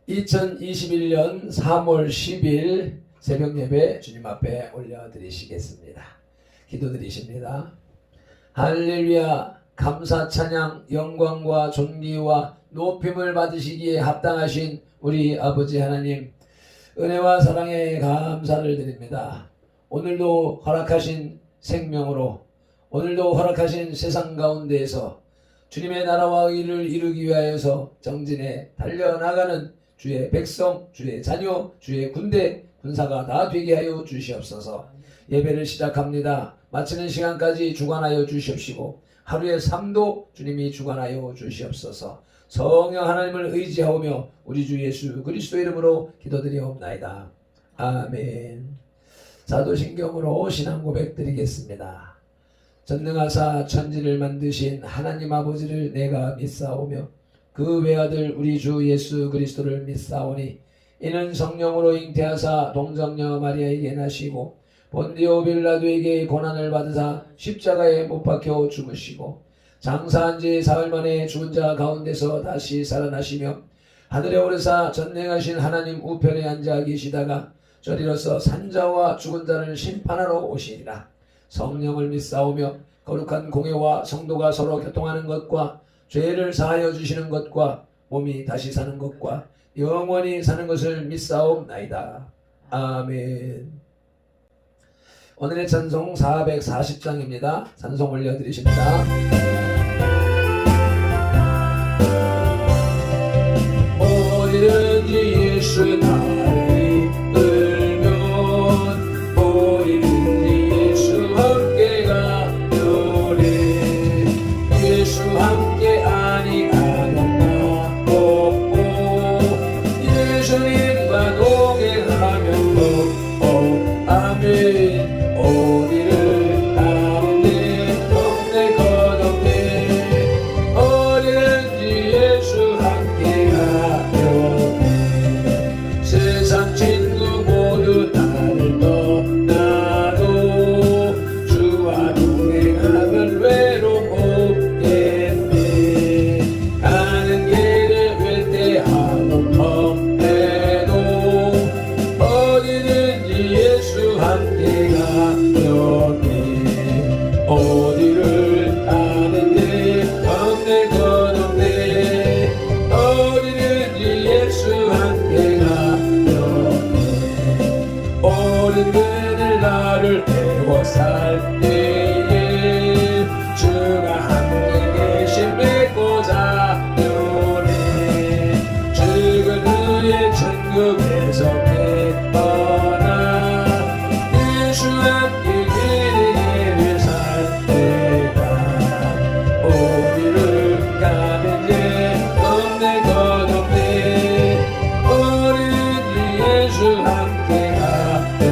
2021년 3월 10일 새벽 예배 주님 앞에 올려드리시겠습니다. 기도드리십니다. 할렐루야. 감사 찬양 영광과 존귀와 높임을 받으시기에 합당하신 우리 아버지 하나님, 은혜와 사랑에 감사를 드립니다. 오늘도 허락하신 생명으로, 오늘도 허락하신 세상 가운데에서 주님의 나라와 의를 이루기 위하여서 정진해 달려나가는 주의 백성, 주의 자녀, 주의 군대, 군사가 다 되게 하여 주시옵소서. 예배를 시작합니다. 마치는 시간까지 주관하여 주시옵시고 하루의 삶도 주님이 주관하여 주시옵소서. 성령 하나님을 의지하오며 우리 주 예수 그리스도 이름으로 기도드리옵나이다. 아멘. 사도신경으로 신앙 고백 드리겠습니다. 전능하사 천지를 만드신 하나님 아버지를 내가 믿사오며 그 외아들 우리 주 예수 그리스도를 믿사오니 이는 성령으로 잉태하사 동정녀 마리아에게 나시고 본디오 빌라도에게 고난을 받으사 십자가에 못 박혀 죽으시고 장사한 지 사흘 만에 죽은 자 가운데서 다시 살아나시며 하늘에 오르사 전능하신 하나님 우편에 앉아 계시다가 저리로서 산자와 죽은 자를 심판하러 오시리라. 성령을 믿사오며 거룩한 공회와 성도가 서로 교통하는 것과 죄를 사하여 주시는 것과 몸이 다시 사는 것과 영원히 사는 것을 믿사옵나이다. 아멘. 오늘의 찬송 440장입니다. 찬송 올려드리십니다. 어디든지 예수 나를 이끌면 어디든지 예수 함께 가노래. 예수 함께 아니 가는가 없고 예수님과 동행하면 더 아멘. 어디를 가는데 동네 거동네 어디든지 예수 함께 가요. 세상 친구 모두 나를 떠나도 주와 동행하면 외로움 없겠네. 가는 길에 외대하고 험해도 어디든지 예수 함께 가려네. 어디를 가는데 동네 거동네 어디든지 예수 함께 가려네. 어린 그들 나를 태워 살 때에 주가 함께 계신 믿고 자녀네. 죽은 후에 천국에서 깨어나 예수 함께 길을 살 때가 어디를 가는데 동네 거동네 어디든지 예수 함께 가요.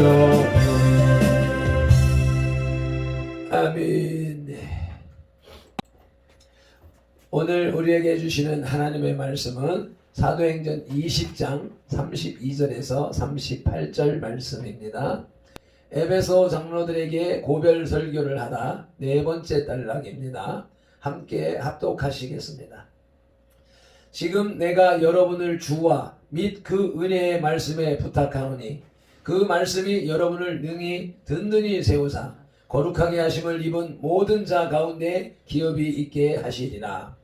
아멘. 오늘 우리에게 주시는 하나님의 말씀은 사도행전 20장 32절에서 38절 말씀입니다. 에베소 장로들에게 고별 설교를 하다 네 번째 단락입니다. 함께 합독하시겠습니다. 지금 내가 여러분을 주와 및 그 은혜의 말씀에 부탁하노니 그 말씀이 여러분을 능히 든든히 세우사 거룩하게 하심을 입은 모든 자 가운데 기업이 있게 하시리라.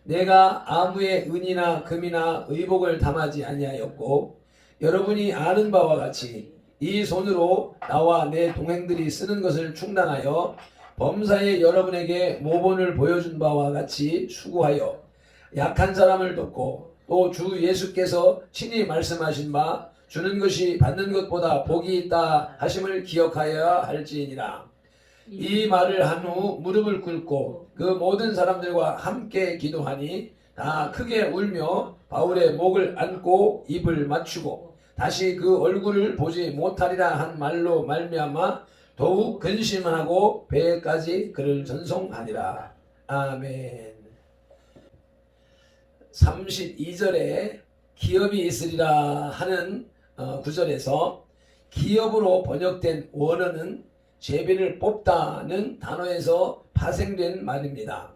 내가 아무의 은이나 금이나 의복을 담하지 아니하였고 여러분이 아는 바와 같이 이 손으로 나와 내 동행들이 쓰는 것을 충당하여 범사에 여러분에게 모본을 보여준 바와 같이 수고하여 약한 사람을 돕고 또 주 예수께서 친히 말씀하신 바 주는 것이 받는 것보다 복이 있다 하심을 기억하여야 할지니라. 이 말을 한 후 무릎을 꿇고 그 모든 사람들과 함께 기도하니 다 크게 울며 바울의 목을 안고 입을 맞추고 다시 그 얼굴을 보지 못하리라 한 말로 말미암아 더욱 근심하고 배에까지 그를 전송하니라. 아멘. 32절에 기업이 있으리라 하는 구절에서 기업으로 번역된 원어는 제비를 뽑다는 단어에서 파생된 말입니다.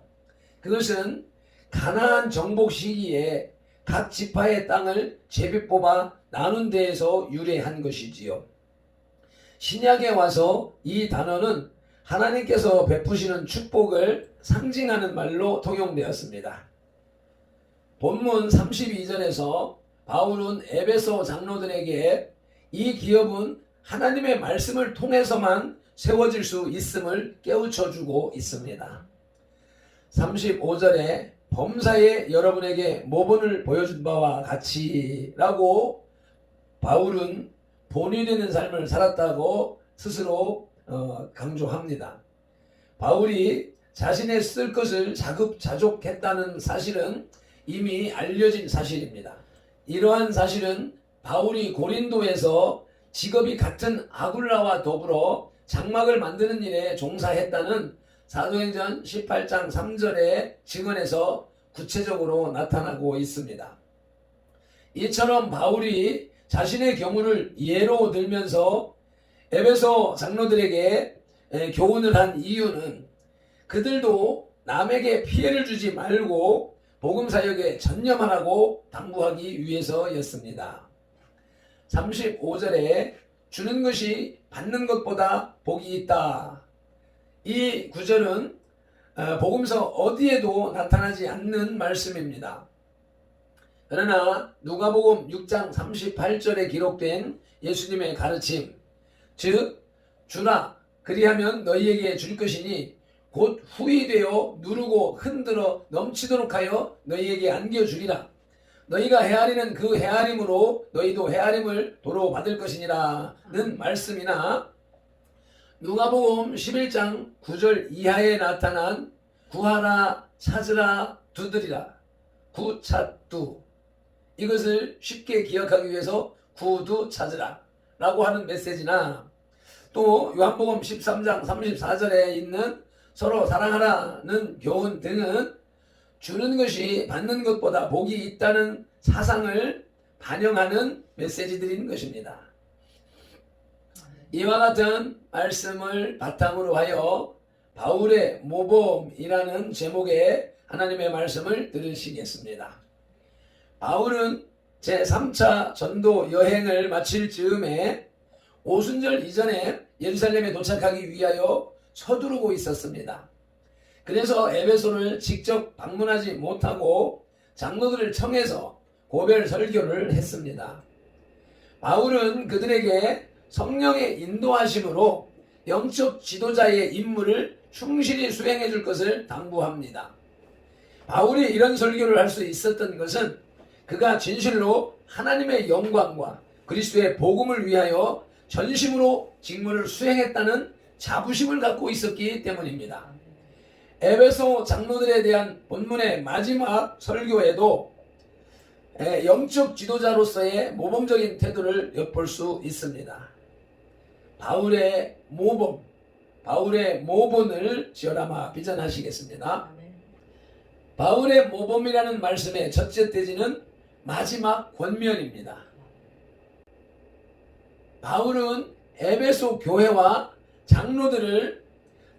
그것은 가나안 정복 시기에 각 지파의 땅을 제비 뽑아 나눈 데에서 유래한 것이지요. 신약에 와서 이 단어는 하나님께서 베푸시는 축복을 상징하는 말로 통용되었습니다. 본문 32절에서 바울은 에베소 장로들에게 이 기업은 하나님의 말씀을 통해서만 세워질 수 있음을 깨우쳐주고 있습니다. 35절에 범사에 여러분에게 모본을 보여준 바와 같이 라고 바울은 본이 되는 삶을 살았다고 스스로 강조합니다. 바울이 자신의 쓸 것을 자급자족했다는 사실은 이미 알려진 사실입니다. 이러한 사실은 바울이 고린도에서 직업이 같은 아굴라와 더불어 장막을 만드는 일에 종사했다는 사도행전 18장 3절의 증언에서 구체적으로 나타나고 있습니다. 이처럼 바울이 자신의 경우를 예로 들면서 에베소 장로들에게 교훈을 한 이유는 그들도 남에게 피해를 주지 말고 복음 사역에 전념하라고 당부하기 위해서였습니다. 35절에 주는 것이 받는 것보다 복이 있다. 이 구절은 복음서 어디에도 나타나지 않는 말씀입니다. 그러나 누가복음 6장 38절에 기록된 예수님의 가르침, 즉 주라 그리하면 너희에게 줄 것이니 곧 후히 되어 누르고 흔들어 넘치도록 하여 너희에게 안겨주리라. 너희가 헤아리는 그 헤아림으로 너희도 헤아림을 도로 받을 것이니라는 말씀이나 누가복음 11장 9절 이하에 나타난 구하라 찾으라 두드리라 구찾두, 이것을 쉽게 기억하기 위해서 구두 찾으라 라고 하는 메시지나 또 요한복음 13장 34절에 있는 서로 사랑하라는 교훈 등은 주는 것이 받는 것보다 복이 있다는 사상을 반영하는 메시지들인 것입니다. 이와 같은 말씀을 바탕으로 하여 바울의 모범이라는 제목의 하나님의 말씀을 들으시겠습니다. 바울은 제3차 전도 여행을 마칠 즈음에 오순절 이전에 예루살렘에 도착하기 위하여 서두르고 있었습니다. 그래서 에베소를 직접 방문하지 못하고 장로들을 청해서 고별 설교를 했습니다. 바울은 그들에게 성령의 인도하심으로 영적 지도자의 임무를 충실히 수행해 줄 것을 당부합니다. 바울이 이런 설교를 할 수 있었던 것은 그가 진실로 하나님의 영광과 그리스도의 복음을 위하여 전심으로 직무를 수행했다는 자부심을 갖고 있었기 때문입니다. 에베소 장로들에 대한 본문의 마지막 설교에도 영적 지도자로서의 모범적인 태도를 엿볼 수 있습니다. 바울의 모범, 바울의 모본을 지어라마 비전하시겠습니다. 바울의 모범이라는 말씀의 첫째 대지는 마지막 권면입니다. 바울은 에베소 교회와 장로들을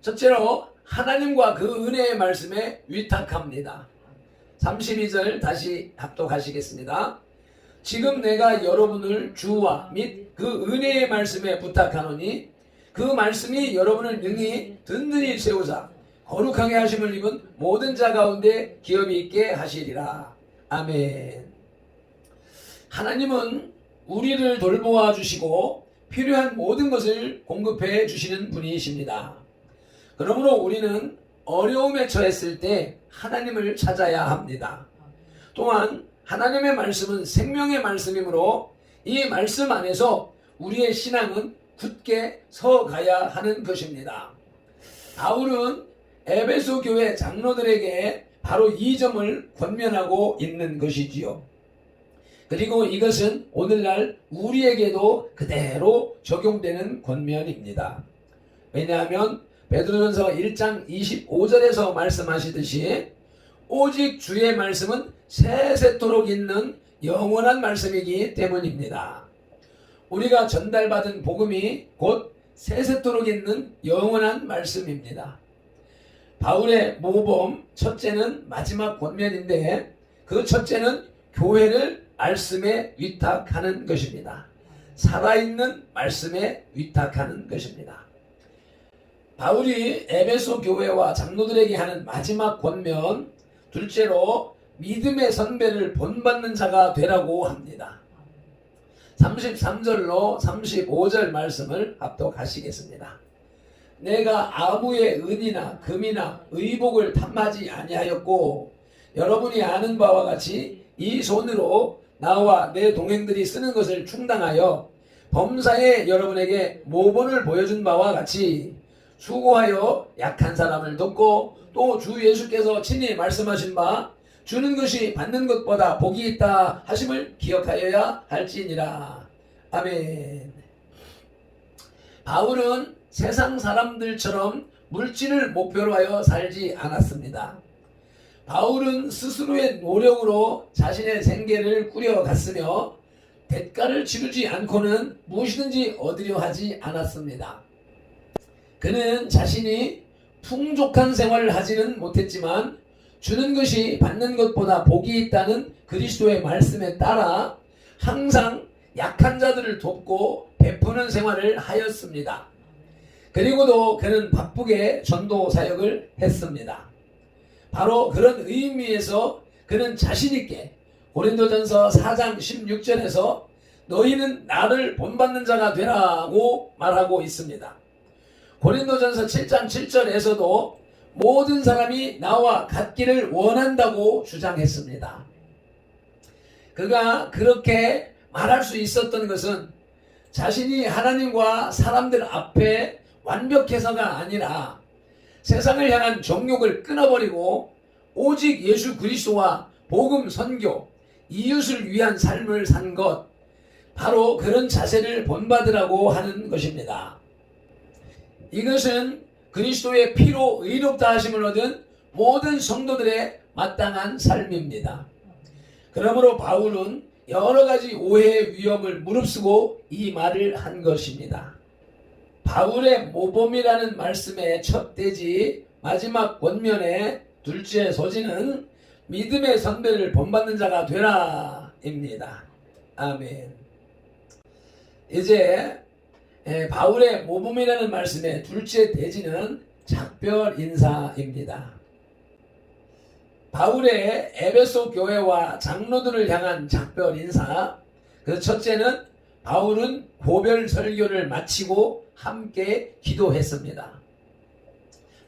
첫째로 하나님과 그 은혜의 말씀에 위탁합니다. 32절 다시 합독하시겠습니다. 지금 내가 여러분을 주와 및 그 은혜의 말씀에 부탁하노니 그 말씀이 여러분을 능히 든든히 세우사 거룩하게 하심을 입은 모든 자 가운데 기업이 있게 하시리라. 아멘. 하나님은 우리를 돌보아 주시고 필요한 모든 것을 공급해 주시는 분이십니다. 그러므로 우리는 어려움에 처했을 때 하나님을 찾아야 합니다. 또한 하나님의 말씀은 생명의 말씀이므로 이 말씀 안에서 우리의 신앙은 굳게 서가야 하는 것입니다. 바울은 에베소 교회 장로들에게 바로 이 점을 권면하고 있는 것이지요. 그리고 이것은 오늘날 우리에게도 그대로 적용되는 권면입니다. 왜냐하면 베드로전서 1장 25절에서 말씀하시듯이 오직 주의 말씀은 세세토록 있는 영원한 말씀이기 때문입니다. 우리가 전달받은 복음이 곧 세세토록 있는 영원한 말씀입니다. 바울의 모범 첫째는 마지막 권면인데 그 첫째는 교회를 말씀에 위탁하는 것입니다. 살아있는 말씀에 위탁하는 것입니다. 바울이 에베소 교회와 장로들에게 하는 마지막 권면, 둘째로 믿음의 선배를 본받는 자가 되라고 합니다. 33절로 35절 말씀을 합독하시겠습니다. 내가 아무의 은이나 금이나 의복을 탐하지 아니하였고 여러분이 아는 바와 같이 이 손으로 나와 내 동행들이 쓰는 것을 충당하여 범사에 여러분에게 모본을 보여준 바와 같이 수고하여 약한 사람을 돕고 또 주 예수께서 친히 말씀하신 바 주는 것이 받는 것보다 복이 있다 하심을 기억하여야 할지니라. 아멘. 바울은 세상 사람들처럼 물질을 목표로 하여 살지 않았습니다. 바울은 스스로의 노력으로 자신의 생계를 꾸려갔으며 대가를 치르지 않고는 무엇이든지 얻으려 하지 않았습니다. 그는 자신이 풍족한 생활을 하지는 못했지만 주는 것이 받는 것보다 복이 있다는 그리스도의 말씀에 따라 항상 약한 자들을 돕고 베푸는 생활을 하였습니다. 그리고도 그는 바쁘게 전도 사역을 했습니다. 바로 그런 의미에서 그는 자신있게 고린도전서 4장 16절에서 너희는 나를 본받는 자가 되라고 말하고 있습니다. 고린도전서 7장 7절에서도 모든 사람이 나와 같기를 원한다고 주장했습니다. 그가 그렇게 말할 수 있었던 것은 자신이 하나님과 사람들 앞에 완벽해서가 아니라 세상을 향한 정욕을 끊어버리고 오직 예수 그리스도와 복음 선교, 이웃을 위한 삶을 산 것, 바로 그런 자세를 본받으라고 하는 것입니다. 이것은 그리스도의 피로 의롭다 하심을 얻은 모든 성도들의 마땅한 삶입니다. 그러므로 바울은 여러 가지 오해의 위험을 무릅쓰고 이 말을 한 것입니다. 바울의 모범이라는 말씀의 첫 대지 마지막 권면의 둘째 소지는 믿음의 선배를 본받는 자가 되라 입니다. 아멘. 이제 바울의 모범이라는 말씀의 둘째 대지는 작별 인사입니다. 바울의 에베소 교회와 장로들을 향한 작별 인사. 그 첫째는 바울은 고별 설교를 마치고 함께 기도했습니다.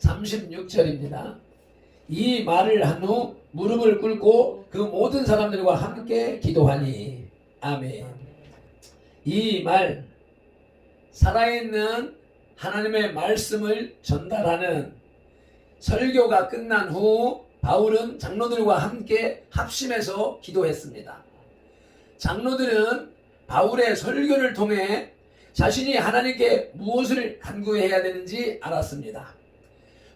36절입니다. 이 말을 한 후 무릎을 꿇고 그 모든 사람들과 함께 기도하니. 아멘. 이 말, 살아있는 하나님의 말씀을 전달하는 설교가 끝난 후 바울은 장로들과 함께 합심해서 기도했습니다. 장로들은 바울의 설교를 통해 자신이 하나님께 무엇을 간구해야 되는지 알았습니다.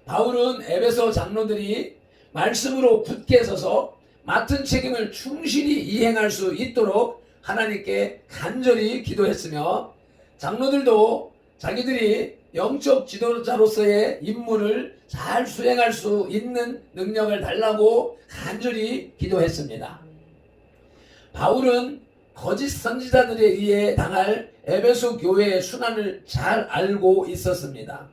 바울은 에베소 장로들이 말씀으로 굳게 서서 맡은 책임을 충실히 이행할 수 있도록 하나님께 간절히 기도했으며 장로들도 자기들이 영적 지도자로서의 임무를 잘 수행할 수 있는 능력을 달라고 간절히 기도했습니다. 바울은 거짓 선지자들에 의해 당할 에베소 교회의 순환을 잘 알고 있었습니다.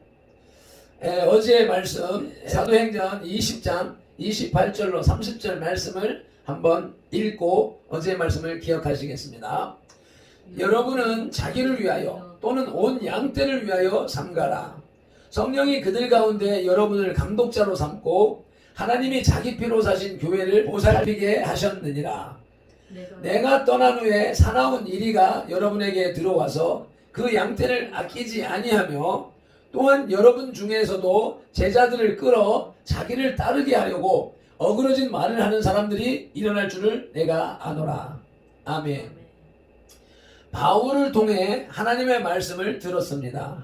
어제의 말씀 사도행전 20장 28절로 30절 말씀을 한번 읽고 어제의 말씀을 기억하시겠습니다. 여러분은 자기를 위하여 또는 온 양떼를 위하여 삼가라. 성령이 그들 가운데 여러분을 감독자로 삼고 하나님이 자기 피로 사신 교회를 보살피게 하셨느니라. 내가 떠난 후에 사나운 이리가 여러분에게 들어와서 그 양떼를 아끼지 아니하며 또한 여러분 중에서도 제자들을 끌어 자기를 따르게 하려고 어그러진 말을 하는 사람들이 일어날 줄을 내가 아노라. 아멘. 바울을 통해 하나님의 말씀을 들었습니다.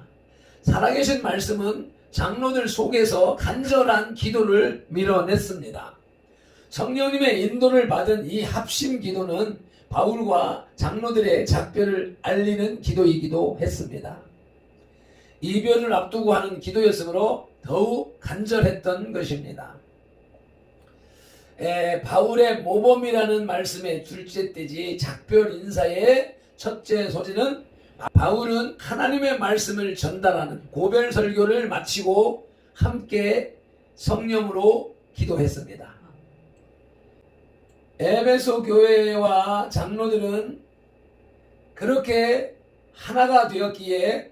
살아계신 말씀은 장로들 속에서 간절한 기도를 밀어냈습니다. 성령님의 인도를 받은 이 합심 기도는 바울과 장로들의 작별을 알리는 기도이기도 했습니다. 이별을 앞두고 하는 기도였으므로 더욱 간절했던 것입니다. 바울의 모범이라는 말씀의 둘째 떼지 작별 인사의 첫째 소지는 바울은 하나님의 말씀을 전달하는 고별 설교를 마치고 함께 성령으로 기도했습니다. 에베소 교회와 장로들은 그렇게 하나가 되었기에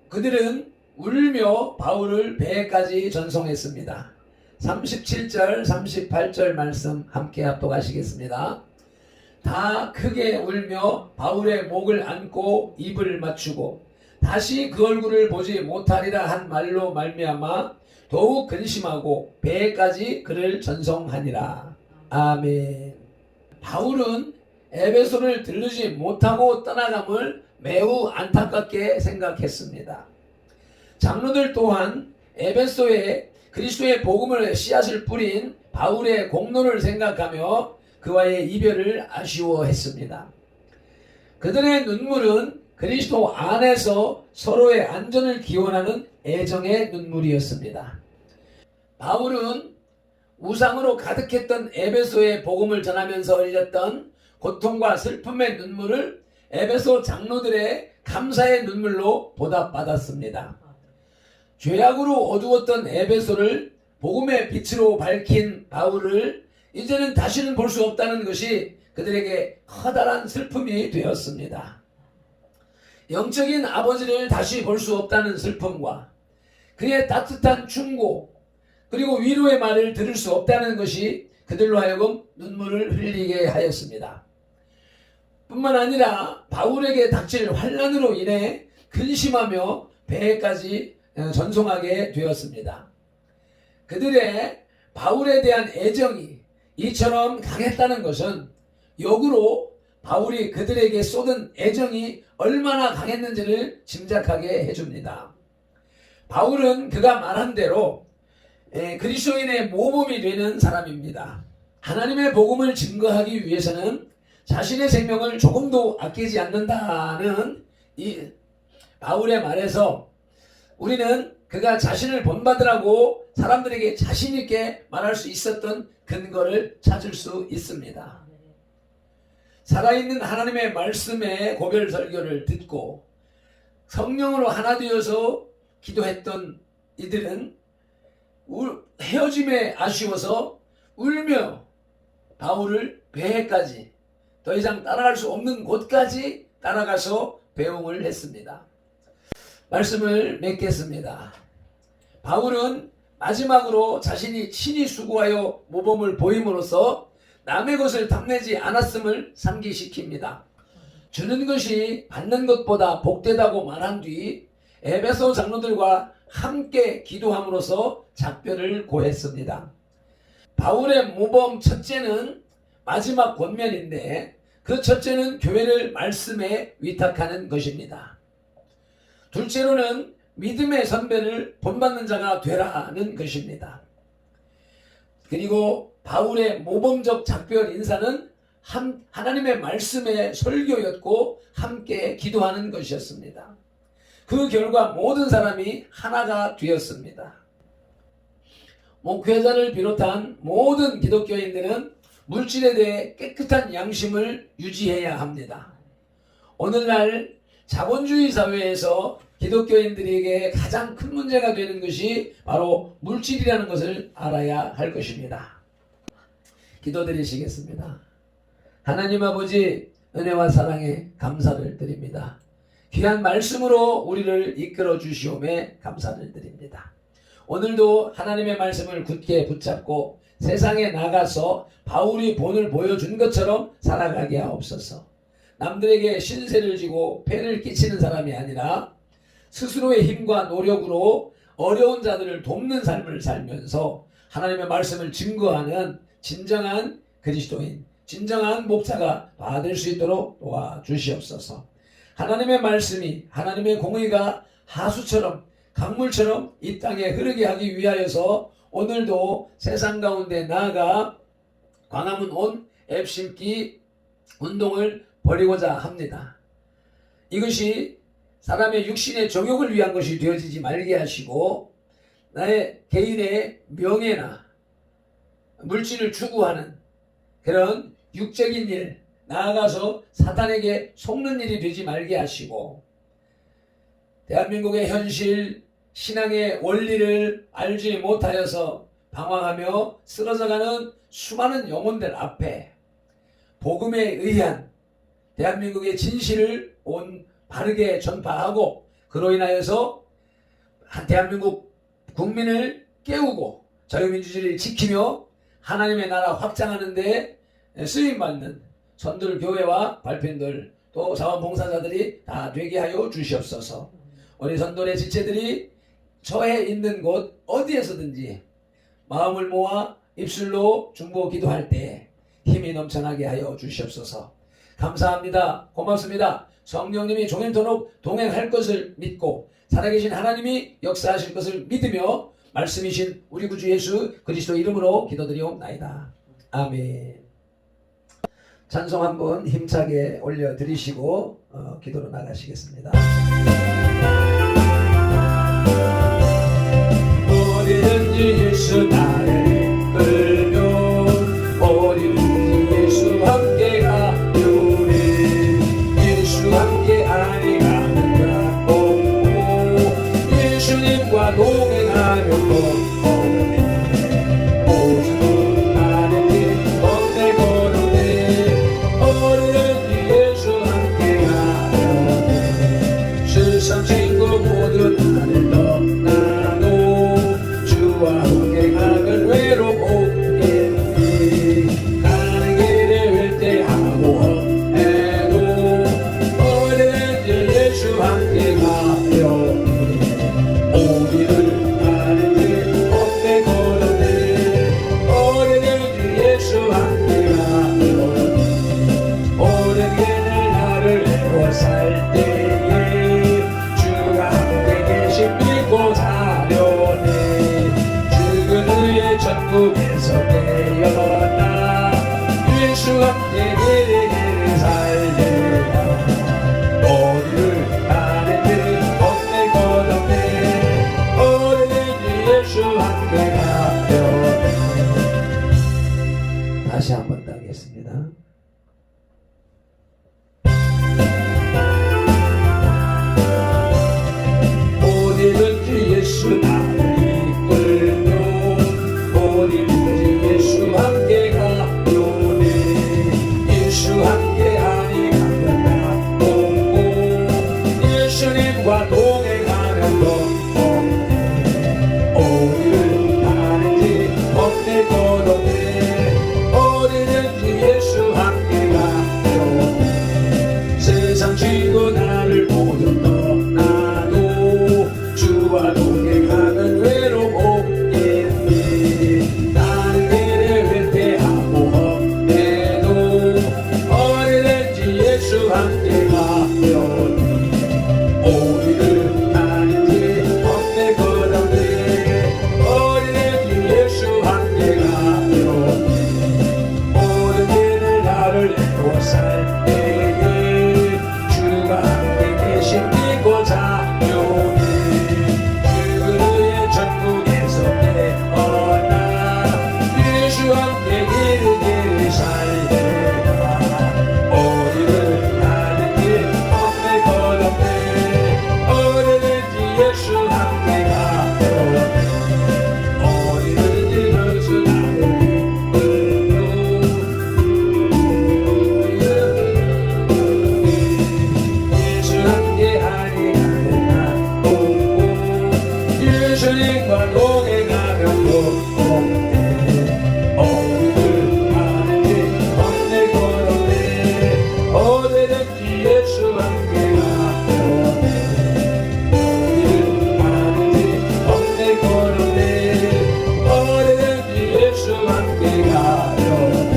그들은 울며 바울을 배까지 전송했습니다. 37절 38절 말씀 함께 합독하시겠습니다. 다 크게 울며 바울의 목을 안고 입을 맞추고 다시 그 얼굴을 보지 못하리라 한 말로 말미암아 더욱 근심하고 배까지 그를 전송하니라. 아멘. 바울은 에베소를 들르지 못하고 떠나감을 매우 안타깝게 생각했습니다. 장로들 또한 에베소에 그리스도의 복음을 씨앗을 뿌린 바울의 공로를 생각하며 그와의 이별을 아쉬워했습니다. 그들의 눈물은 그리스도 안에서 서로의 안전을 기원하는 애정의 눈물이었습니다. 바울은 우상으로 가득했던 에베소의 복음을 전하면서 흘렸던 고통과 슬픔의 눈물을 에베소 장로들의 감사의 눈물로 보답받았습니다. 죄악으로 어두웠던 에베소를 복음의 빛으로 밝힌 바울을 이제는 다시는 볼 수 없다는 것이 그들에게 커다란 슬픔이 되었습니다. 영적인 아버지를 다시 볼 수 없다는 슬픔과 그의 따뜻한 충고 그리고 위로의 말을 들을 수 없다는 것이 그들로 하여금 눈물을 흘리게 하였습니다. 뿐만 아니라 바울에게 닥칠 환난으로 인해 근심하며 배까지 전송하게 되었습니다. 그들의 바울에 대한 애정이 이처럼 강했다는 것은 역으로 바울이 그들에게 쏟은 애정이 얼마나 강했는지를 짐작하게 해줍니다. 바울은 그가 말한 대로 그리스도인의 모범이 되는 사람입니다. 하나님의 복음을 증거하기 위해서는 자신의 생명을 조금도 아끼지 않는다는 이 바울의 말에서 우리는 그가 자신을 본받으라고 사람들에게 자신 있게 말할 수 있었던 근거를 찾을 수 있습니다. 살아있는 하나님의 말씀의 고별 설교를 듣고 성령으로 하나 되어서 기도했던 이들은 헤어짐에 아쉬워서 울며 바울을 배까지 더 이상 따라갈 수 없는 곳까지 따라가서 배웅을 했습니다. 말씀을 맺겠습니다. 바울은 마지막으로 자신이 친히 수고하여 모범을 보임으로써 남의 것을 탐내지 않았음을 상기시킵니다. 주는 것이 받는 것보다 복되다고 말한 뒤 에베소 장로들과 함께 기도함으로써 작별을 고했습니다. 바울의 모범 첫째는 마지막 권면인데 그 첫째는 교회를 말씀에 위탁하는 것입니다. 둘째로는 믿음의 선배를 본받는 자가 되라는 것입니다. 그리고 바울의 모범적 작별 인사는 하나님의 말씀의 설교였고 함께 기도하는 것이었습니다. 그 결과 모든 사람이 하나가 되었습니다. 목회자를 비롯한 모든 기독교인들은 물질에 대해 깨끗한 양심을 유지해야 합니다. 오늘날 자본주의 사회에서 기독교인들에게 가장 큰 문제가 되는 것이 바로 물질이라는 것을 알아야 할 것입니다. 기도드리시겠습니다. 하나님 아버지 은혜와 사랑에 감사를 드립니다. 귀한 말씀으로 우리를 이끌어 주시오매 감사를 드립니다. 오늘도 하나님의 말씀을 굳게 붙잡고 세상에 나가서 바울이 본을 보여준 것처럼 살아가게 하옵소서. 남들에게 신세를 지고 폐를 끼치는 사람이 아니라 스스로의 힘과 노력으로 어려운 자들을 돕는 삶을 살면서 하나님의 말씀을 증거하는 진정한 그리스도인, 진정한 목자가 될 수 있도록 도와주시옵소서. 하나님의 말씀이, 하나님의 공의가 하수처럼 강물처럼 이 땅에 흐르게 하기 위하여서 오늘도 세상 가운데 나아가 광화문 온 앱 심기 운동을 벌이고자 합니다. 이것이 사람의 육신의 정욕을 위한 것이 되어지지 말게 하시고 나의 개인의 명예나 물질을 추구하는 그런 육적인 일, 나아가서 사탄에게 속는 일이 되지 말게 하시고, 대한민국의 현실 신앙의 원리를 알지 못하여서 방황하며 쓰러져가는 수많은 영혼들 앞에 복음에 의한 대한민국의 진실을 바르게 전파하고, 그로 인하여서 대한민국 국민을 깨우고 자유민주주의를 지키며 하나님의 나라 확장하는 데 쓰임받는 선들 교회와 발표인들 또 자원봉사자들이 다 되게 하여 주시옵소서. 우리 선돌의 지체들이 처해 있는 곳 어디에서든지 마음을 모아 입술로 중보 기도할 때 힘이 넘쳐나게 하여 주시옵소서. 감사합니다. 고맙습니다. 성령님이 종일토록 동행할 것을 믿고 살아계신 하나님이 역사하실 것을 믿으며 말씀이신 우리 구주 예수 그리스도 이름으로 기도드리옵나이다. 아멘. 찬송 한번 힘차게 올려드리시고 기도로 나가시겠습니다. 어디든지 예수 나를 끌며 어디든지 예수 함께 가요네. 예수 함께 아니 가는 가 예수님과 동행하며 다시 한번 따겠습니다. 어디든지 예수 나를 이끌며 어디든지 예수 함께 가요네. 예수 함께 하니 가면 나오고 예수님과 동행하면 더 어디를 가는지 없네 거없네. 세상 지고 나를 모두 떠나도 주와 동행하면 외로움 없겠니. 나는 길에 회퇴하고 험해도 어디든지 예수 함께 가려니. 어디를 가는지 없네 거없네. 어디든지 예수 함께 가려니. 모든 길을 나를 내고 살 때에 주가 함께 계신 이곳 자유니. 그의 천국에서 깨어나 예수 함께 길을 살리라. 어디를 가는지 없네 거없네. 어디든지 예수 함께 가려니. 어디든지 예수 나를 예수님과 동행하면 어디를 가는지 없네 거없네. 어디든지 예수 함께 가려니. 어디를 가는지 없네 거없네. 어디든지 예수 함께 가려니.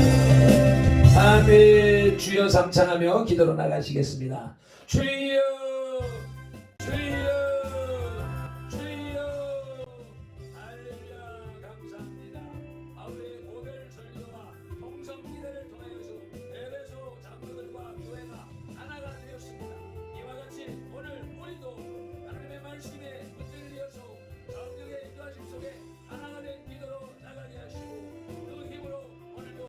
아멘. 주여 삼창하며 기도로 나가시겠습니다. 주여